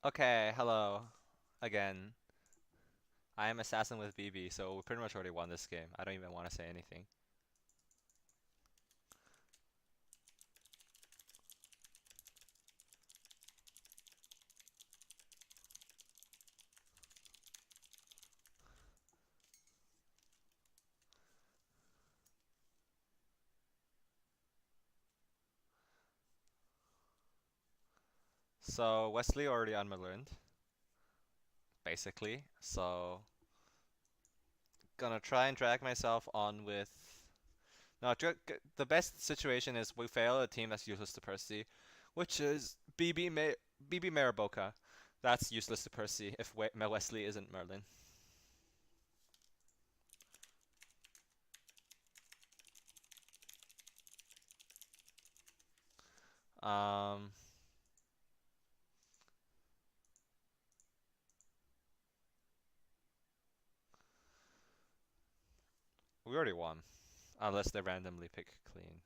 Okay, hello. Again. I am Assassin with BB, so we pretty much already won this game. I don't even want to say anything. So Wesley already unlearned, basically. So gonna try and drag myself on with. No, the best situation is we fail a team that's useless to Percy, which is BB Mariboka. That's useless to Percy if Wesley isn't Merlin. Um, we already won, unless they randomly pick clean.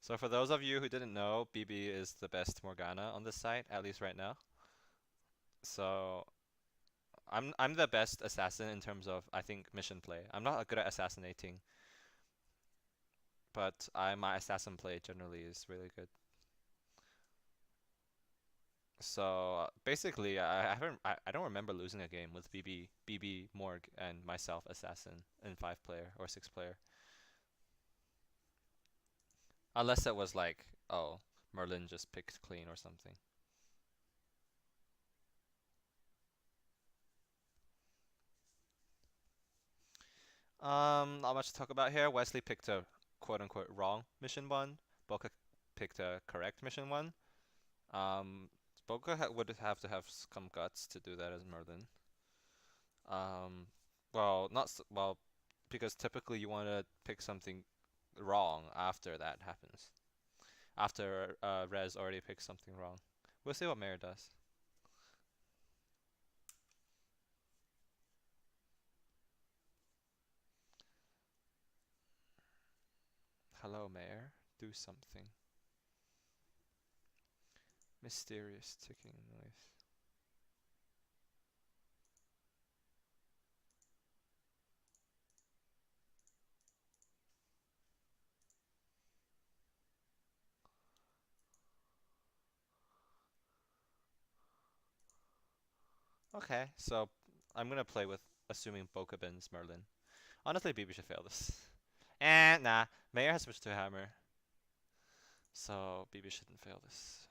So for those of you who didn't know, BB is the best Morgana on this site, at least right now. So I'm the best assassin in terms of I think mission play. I'm not good at assassinating, but my assassin play generally is really good. So basically, I don't remember losing a game with BB Morg and myself assassin in 5 player or 6 player, unless it was like oh Merlin just picked clean or something. Not much to talk about here. Wesley picked a quote unquote wrong mission one. Boca picked a correct mission one. Um, Boca would have to have some guts to do that as Merlin. Um, well, not well, because typically you want to pick something wrong after that happens. After Rez already picked something wrong. We'll see what Mayor does. Hello, Mayor. Do something. Mysterious ticking noise. Okay, so I'm gonna play with assuming Boca bins Merlin. Honestly, BB should fail this. And nah, Mayor has switched to Hammer, so BB shouldn't fail this.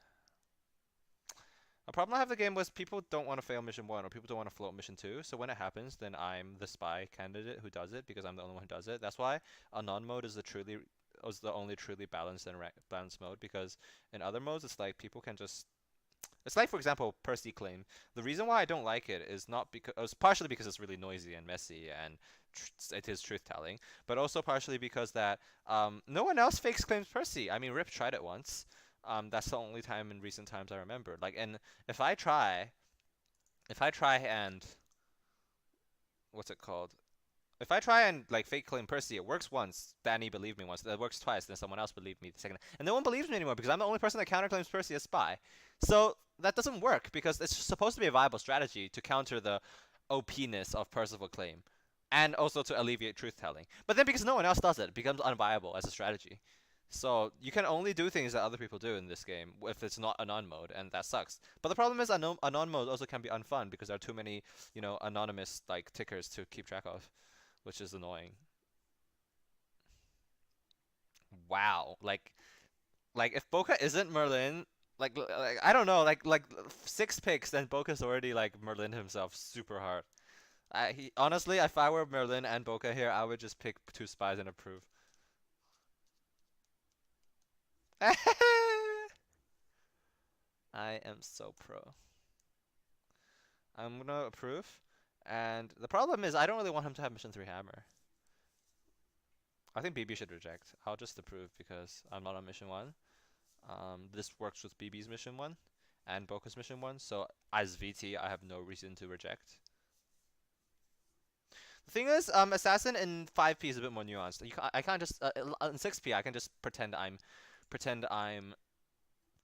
A problem I have the game was people don't want to fail mission 1 or people don't want to float mission 2, so when it happens, then I'm the spy candidate who does it because I'm the only one who does it. That's why Anon mode is the only truly balanced and balanced mode because in other modes it's like people can just it's like, for example, Percy claim. The reason why I don't like it is not because it's partially because it's really noisy and messy and it is truth telling, but also partially because that no one else fakes claims Percy. I mean, Rip tried it once. That's the only time in recent times I remember. Like, and if I try, if I try and what's it called? If I try and like fake claim Percy, it works once. Danny believed me once. That works twice. Then someone else believed me the second, and no one believes me anymore because I'm the only person that counterclaims Percy as spy. So that doesn't work because it's supposed to be a viable strategy to counter the OP-ness of Percival claim, and also to alleviate truth telling. But then because no one else does it, it becomes unviable as a strategy. So you can only do things that other people do in this game if it's not anon mode, and that sucks. But the problem is anon mode also can be unfun because there are too many, anonymous like tickers to keep track of, which is annoying. Wow, like if Boca isn't Merlin, like I don't know, like 6 picks, then Boca's already like Merlin himself super hard. Honestly, if I were Merlin and Boca here, I would just pick 2 spies and approve. I am so pro. I'm gonna approve, and the problem is I don't really want him to have mission 3 hammer. I think BB should reject. I'll just approve because I'm not on mission 1. This works with BB's mission 1 and Boca's mission 1, so as VT, I have no reason to reject. The thing is, Assassin in 5P is a bit more nuanced. I can't just in 6P I can just pretend I'm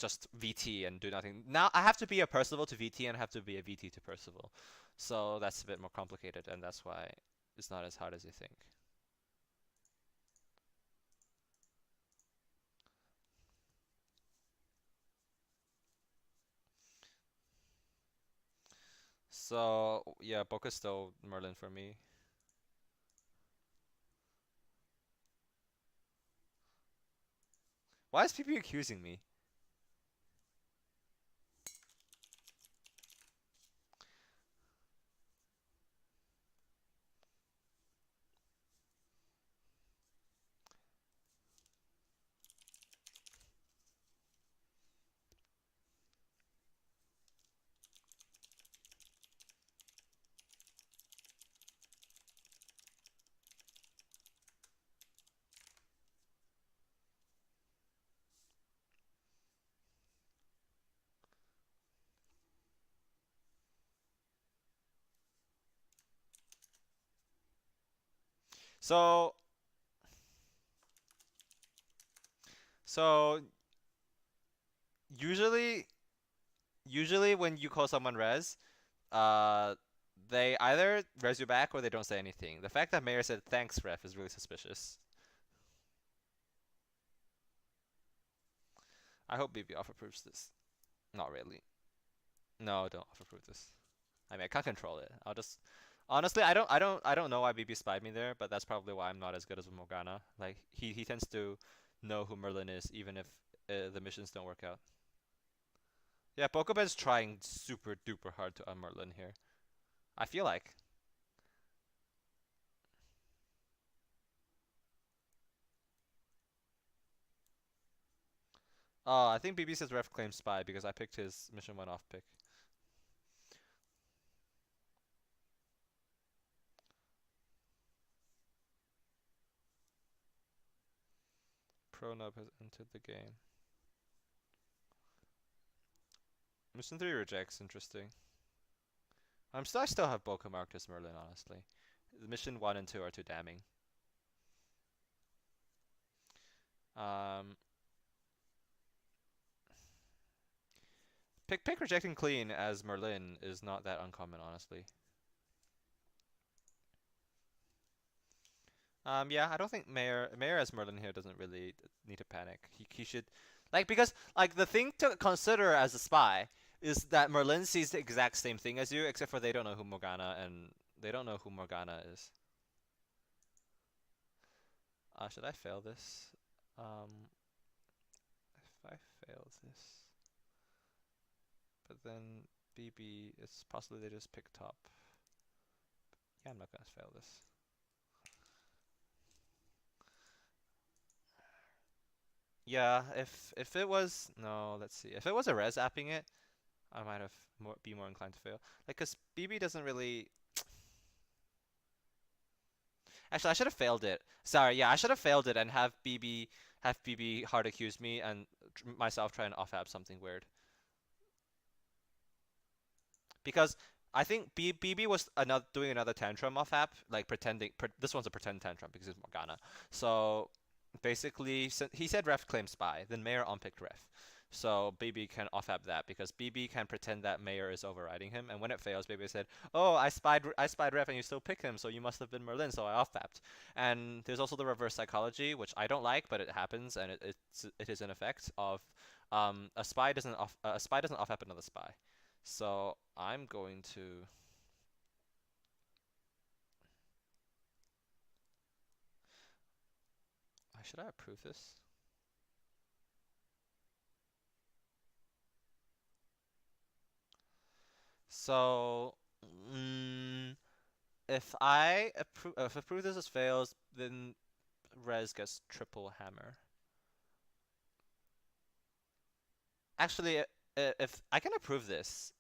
just VT and do nothing. Now I have to be a Percival to VT and have to be a VT to Percival. So that's a bit more complicated, and that's why it's not as hard as you think. So yeah, Boca's still Merlin for me. Why is people accusing me? So so usually usually when you call someone res, uh they either res you back or they don't say anything. The fact that Mayor said thanks ref is really suspicious. I hope BB off approves this. Not really. No, don't off approve this. I mean, I can't control it. I'll just honestly, I don't know why BB spied me there, but that's probably why I'm not as good as Morgana. Like he tends to know who Merlin is, even if the missions don't work out. Yeah, Bokoben's trying super duper hard to unmerlin here. I feel like. Oh, I think BB says ref claims spy because I picked his mission 1 off pick. Pronub has entered the game. Mission 3 rejects, interesting. I still have Boka marked as Merlin, honestly. Mission 1 and 2 are too damning. Um, pick rejecting clean as Merlin is not that uncommon, honestly. Yeah, I don't think Mayor as Merlin here doesn't really need to panic. He should, like, because like the thing to consider as a spy is that Merlin sees the exact same thing as you, except for they don't know who Morgana and they don't know who Morgana is. Should I fail this? If I fail this, but then BB, it's possibly they just pick top. Yeah, I'm not gonna fail this. Yeah, if it was no, let's see. If it was a res apping it, I might have be more inclined to fail. Like, cause BB doesn't really. Actually, I should have failed it. Sorry, yeah, I should have failed it and have BB hard accuse me and myself try and off app something weird. Because I think BB was doing another tantrum off app, like this one's a pretend tantrum because it's Morgana. So basically, he said ref claim spy, then Mayor unpicked ref. So BB can off app that because BB can pretend that Mayor is overriding him, and when it fails, BB said, "Oh, I spied ref, and you still picked him, so you must have been Merlin." So I off apped. And there's also the reverse psychology, which I don't like, but it happens, and it is an effect of a spy doesn't off app another spy. So I'm going to. Should I approve this? So, if approve this as fails, then Res gets triple hammer. Actually, if I can approve this,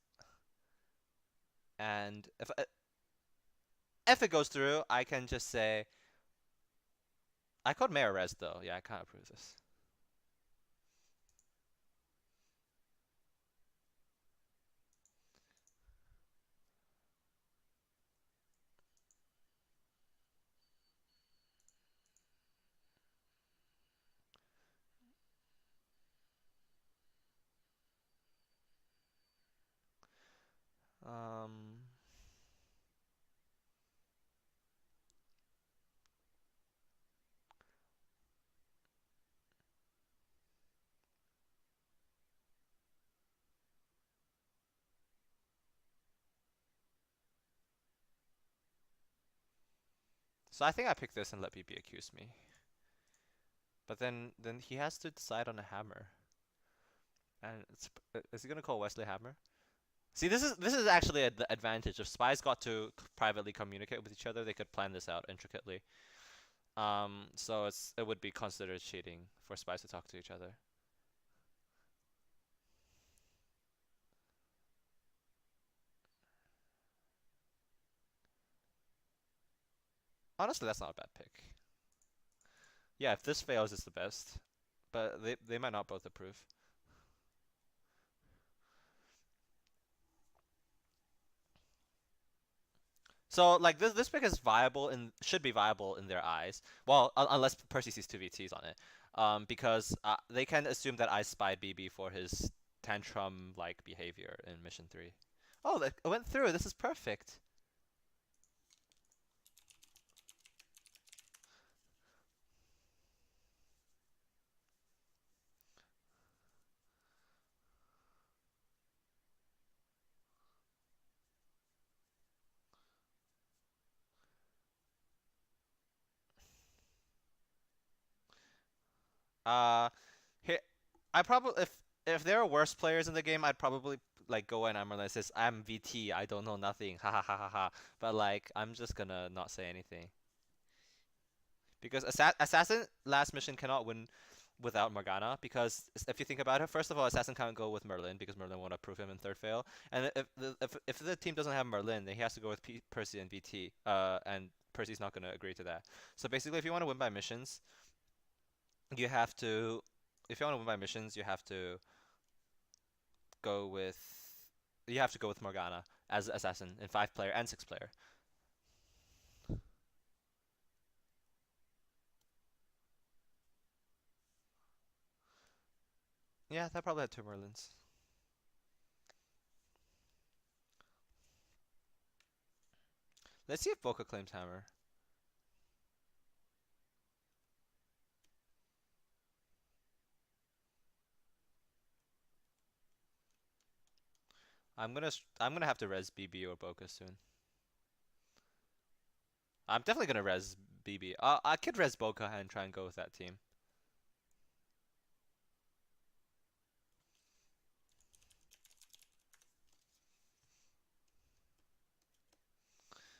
and if it goes through, I can just say I called Mayor Res though. Yeah, I can't approve this. Um, so I think I pick this and let BB accuse me. But then he has to decide on a hammer. And is he gonna call Wesley Hammer? See, this is actually the advantage. If spies got to privately communicate with each other, they could plan this out intricately. So it would be considered cheating for spies to talk to each other. Honestly, that's not a bad pick. Yeah, if this fails, it's the best. But they might not both approve. So like this pick is viable and should be viable in their eyes. Well, unless Percy sees two VTs on it, because they can assume that I spy BB for his tantrum like behavior in mission 3. Oh, it went through. This is perfect. Uh, here I probably if there are worse players in the game, I'd probably like go and I'm says I'm VT. I don't know nothing. Ha ha ha ha ha. But like I'm just gonna not say anything. Because Assassin last mission cannot win without Morgana. Because if you think about it, first of all, Assassin can't go with Merlin because Merlin won't approve him in third fail. And if the team doesn't have Merlin, then he has to go with Percy and VT. And Percy's not gonna agree to that. So basically, if you want to win by missions, you have to. If you want to win by missions, you have to go with. You have to go with Morgana as Assassin in 5-player and 6-player. Yeah, that probably had two Merlins. Let's see if Boca claims Hammer. I'm gonna have to res BB or Boca soon. I'm definitely gonna res BB. I could res Boca and try and go with that team.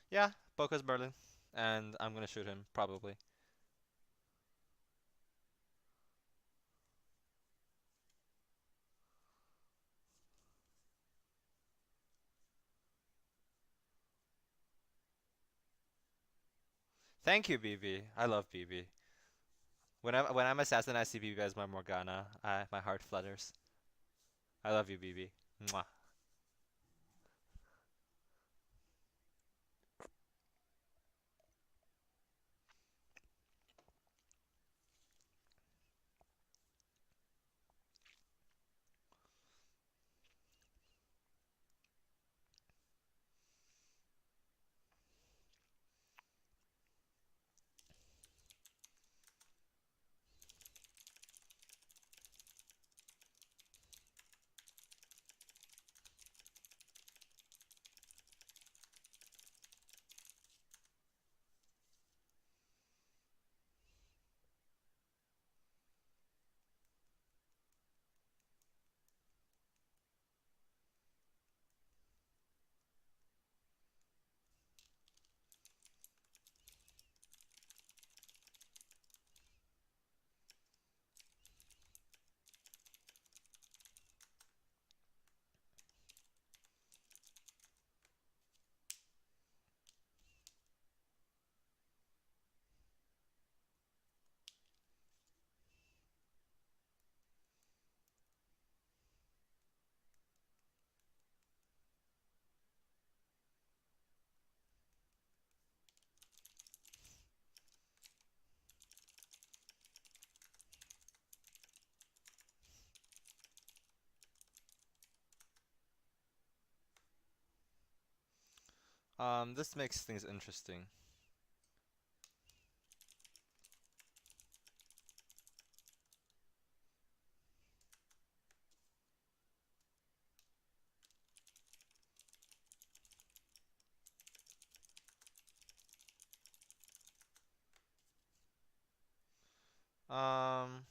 Yeah, Boca's Merlin, and I'm gonna shoot him probably. Thank you, BB. I love BB. When I'm assassin, I see BB as my Morgana. My heart flutters. I love you, BB. Mwah. This makes things interesting. Um,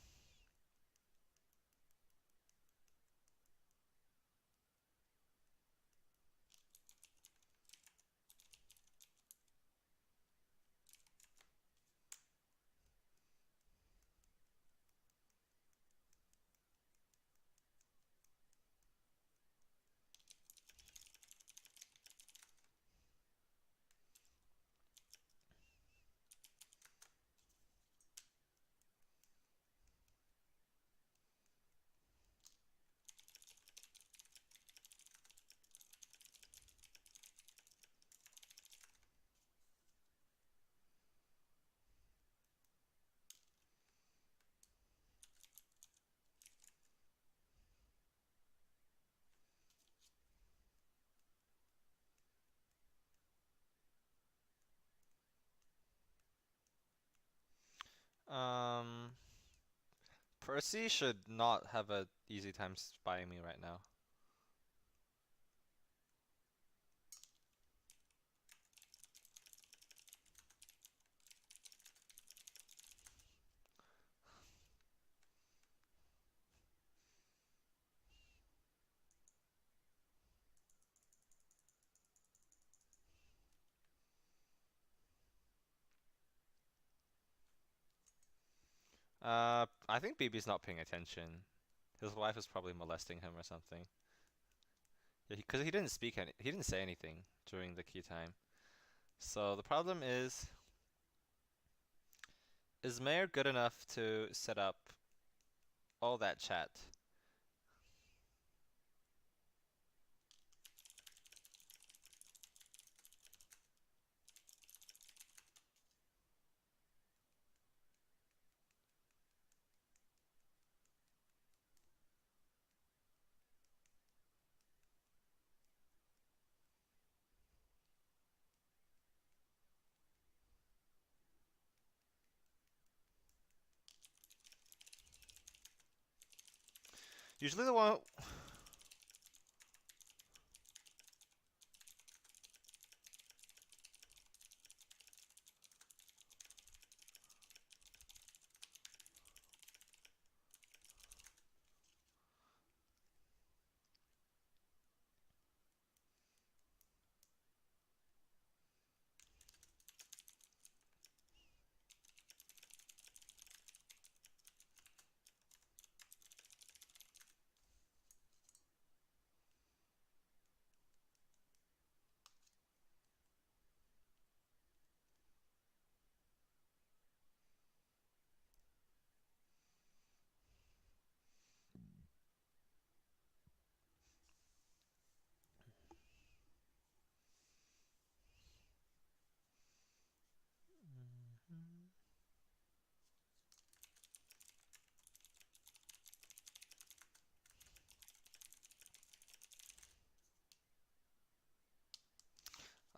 um, Percy should not have a easy time spying me right now. I think BB's not paying attention. His wife is probably molesting him or something. Yeah, because he didn't he didn't say anything during the key time. So the problem is Mayor good enough to set up all that chat? Usually the one.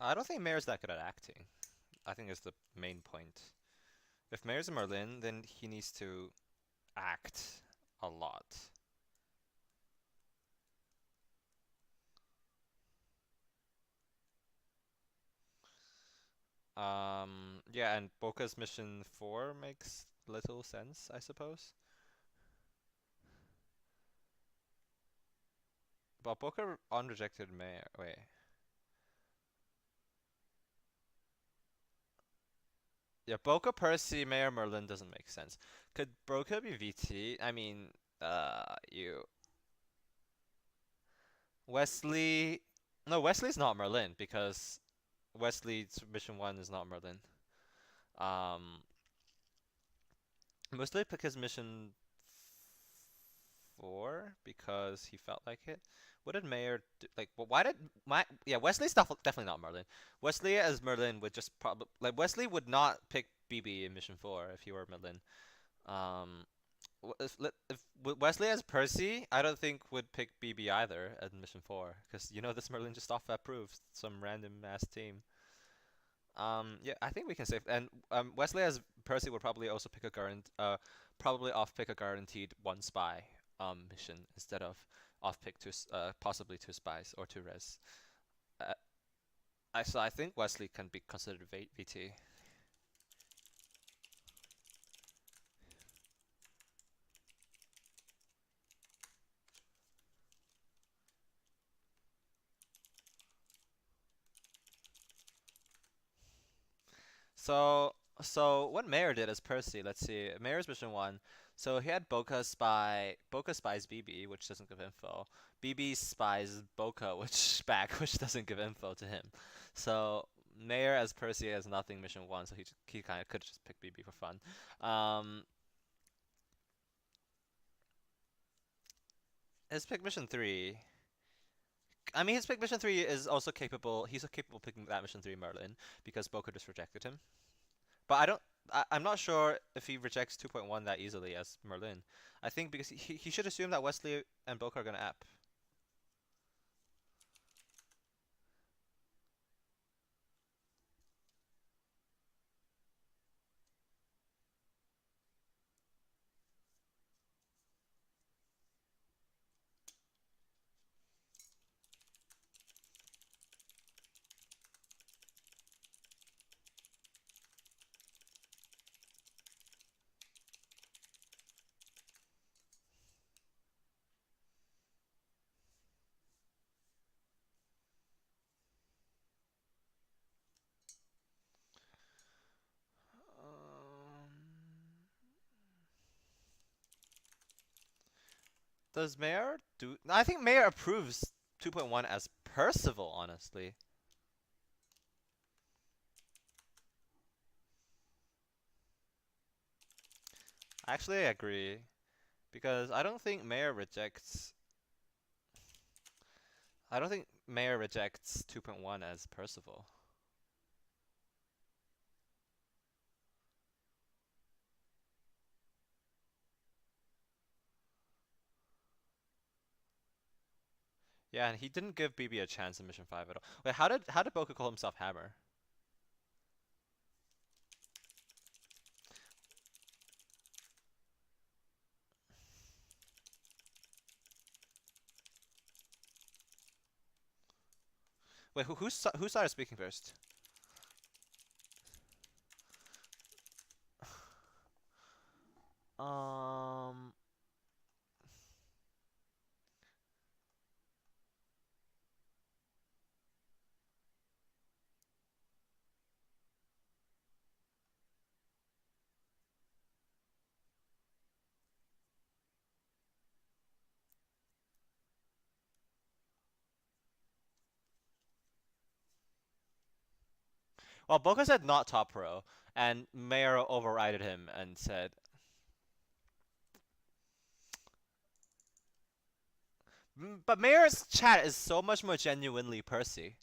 I don't think Mayor's that good at acting. I think is the main point. If Mayor's a Merlin, then he needs to act a lot. Yeah, and Boca's mission 4 makes little sense, I suppose. But Boca unrejected Mayor. Wait. Yeah, Boca, Percy, Mayor, Merlin doesn't make sense. Could Boca be VT? I mean, you. Wesley. No, Wesley's not Merlin because Wesley's mission 1 is not Merlin. Um, Mostly because mission 4 because he felt like it. What did Mayor do? Like, why did my yeah Wesley's definitely not Merlin. Wesley as Merlin would just Wesley would not pick BB in mission 4 if he were Merlin. Um, If Wesley as Percy, I don't think would pick BB either at mission 4, because you know this Merlin just off approved some random ass team. Yeah, I think we can save. And Wesley as Percy would probably also pick a probably off pick a guaranteed one spy mission instead of off pick possibly two spies or two res. Uh, so I think Wesley can be considered VT. So what Mayor did as Percy, let's see, Mayor's mission 1. So he had Boca spies BB, which doesn't give info. BB spies Boca, which back, which doesn't give info to him. So Mayor as Percy has nothing mission 1, so he kind of could just pick BB for fun. His pick mission 3. I mean, his pick mission 3 is also capable. He's capable of picking that mission 3 Merlin because Boca just rejected him. But I don't. I'm not sure if he rejects 2.1 that easily as Merlin. I think because he should assume that Wesley and Boca are gonna app. Um, does Mayor do? I think Mayor approves 2.1 as Percival. Honestly, actually, I agree because I don't think Mayor rejects. I don't think Mayor rejects 2.1 as Percival. Yeah, and he didn't give BB a chance in mission 5 at all. Wait, how did Boca call himself Hammer? Wait, who started speaking first? Um. Well, Boca said not top pro, and Mayor overrided him and said, but Mayor's chat is so much more genuinely Percy.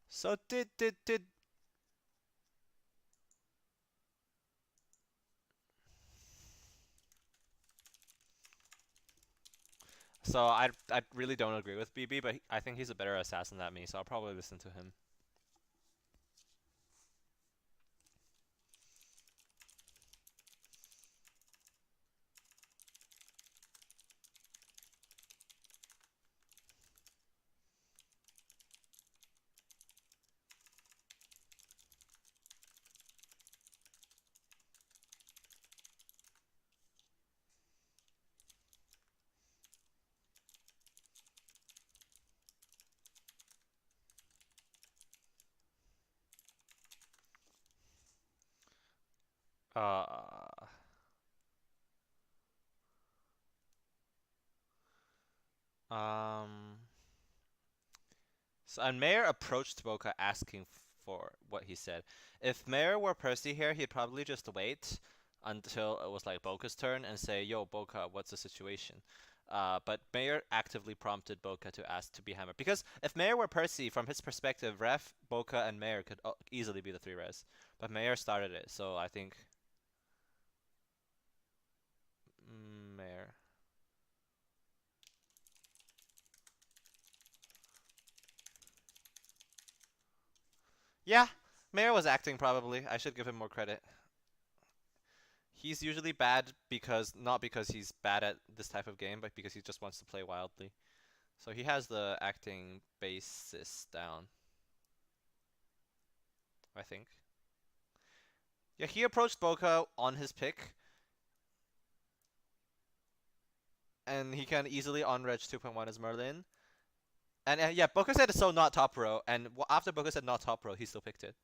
So did. So I really don't agree with BB, but I think he's a better assassin than me, so I'll probably listen to him. Uh. Um. So, and Mayor approached Boca asking for what he said. If Mayor were Percy here, he'd probably just wait. until it was like Boca's turn and say, "Yo, Boca, what's the situation?" But Mayor actively prompted Boca to ask to be hammered because if Mayor were Percy, from his perspective, Ref, Boca, and Mayor could easily be the three res. But Mayor started it, so I think Mayor. Yeah, Mayor was acting probably. I should give him more credit. He's usually bad because not because he's bad at this type of game, but because he just wants to play wildly. So he has the acting basis down, I think. Yeah, he approached Boca on his pick, and he can easily on-reg 2.1 as Merlin. And yeah, Boca said so not top row, and after Boca said not top row, he still picked it.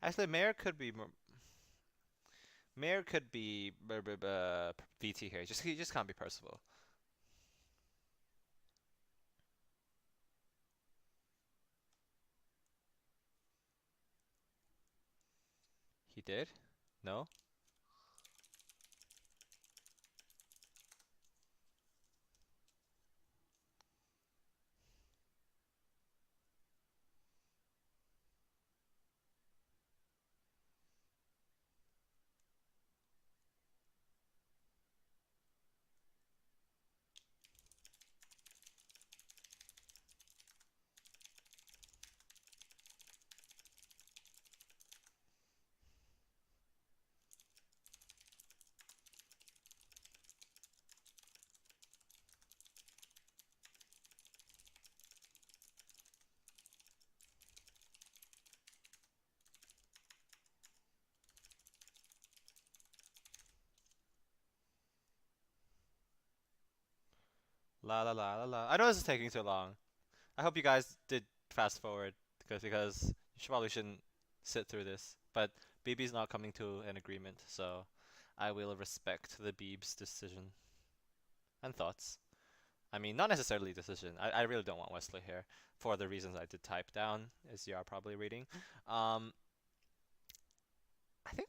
Actually, Mayor could be VT here. He just can't be Percival. He did? No? La la la la la. I know this is taking too long. I hope you guys did fast forward because you probably shouldn't sit through this. But BB's not coming to an agreement, so I will respect the Beeb's decision and thoughts. I mean, not necessarily decision. I really don't want Wesley here for the reasons I did type down, as you are probably reading. Um, I think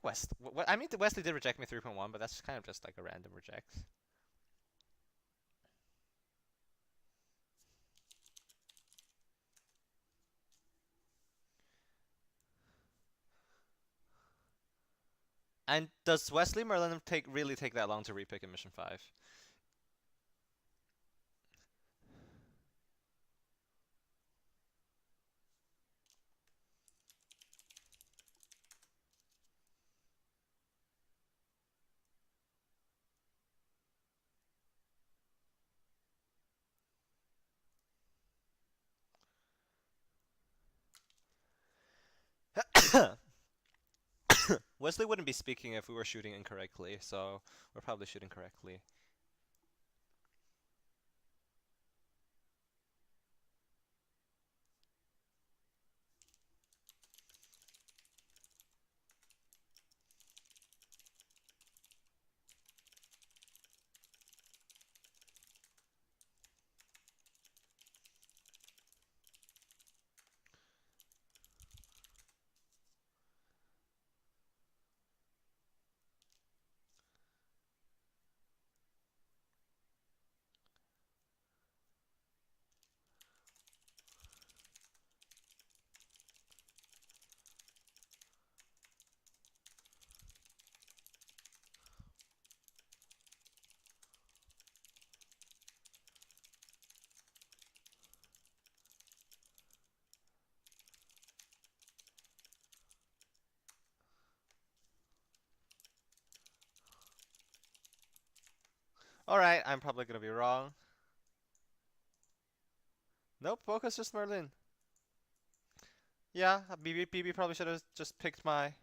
I mean, Wesley did reject me 3.1, but that's kind of just like a random reject. And does Wesley Merlin really take that long to repick in Mission 5? Wesley wouldn't be speaking if we were shooting incorrectly, so we're probably shooting correctly. Alright, I'm probably gonna be wrong. Nope, Boca's just Merlin. Yeah, BB probably should have just picked my...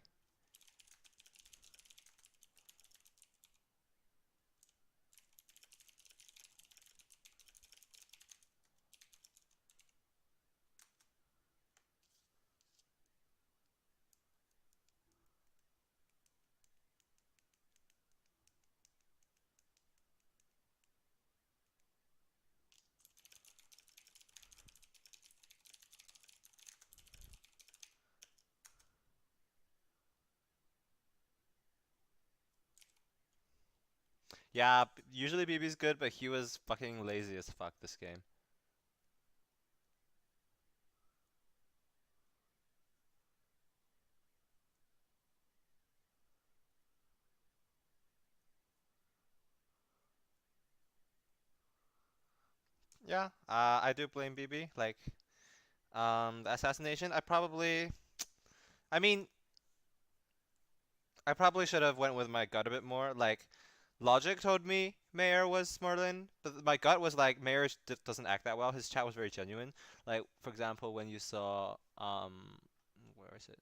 Yeah, usually BB's good, but he was fucking lazy as fuck this game. Yeah, I do blame BB. Like, the assassination, I mean, I probably should have went with my gut a bit more. Like, logic told me Mayor was Merlin, but my gut was like Mayor doesn't act that well. His chat was very genuine. Like, for example, when you saw, where is it?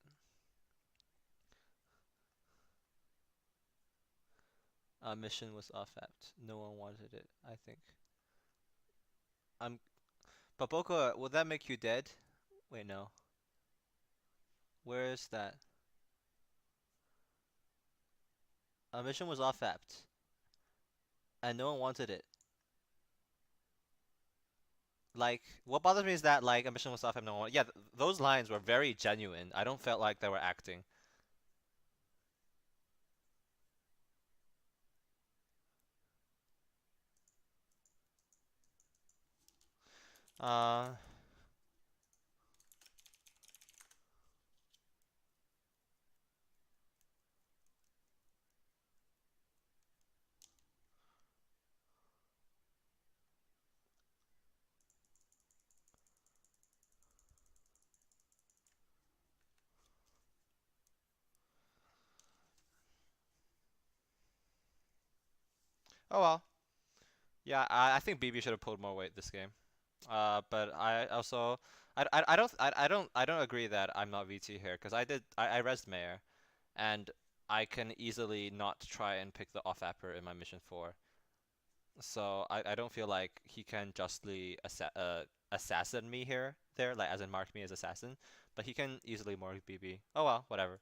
Mission was off-apt. No one wanted it, I think. Um, but Boko, will that make you dead? Wait, no. Where is that? Mission was off-apt, and no one wanted it. Like, what bothers me is that like a mission was off-apt, no one. Yeah, those lines were very genuine. I don't felt like they were acting. Uh, oh well. Yeah, I think BB should have pulled more weight this game. But I also I don't agree that I'm not VT here because I rezzed Mayor and I can easily not try and pick the off apper in my mission 4. So I don't feel like he can justly assassin me here there like as in mark me as assassin, but he can easily mark BB. Oh well, whatever.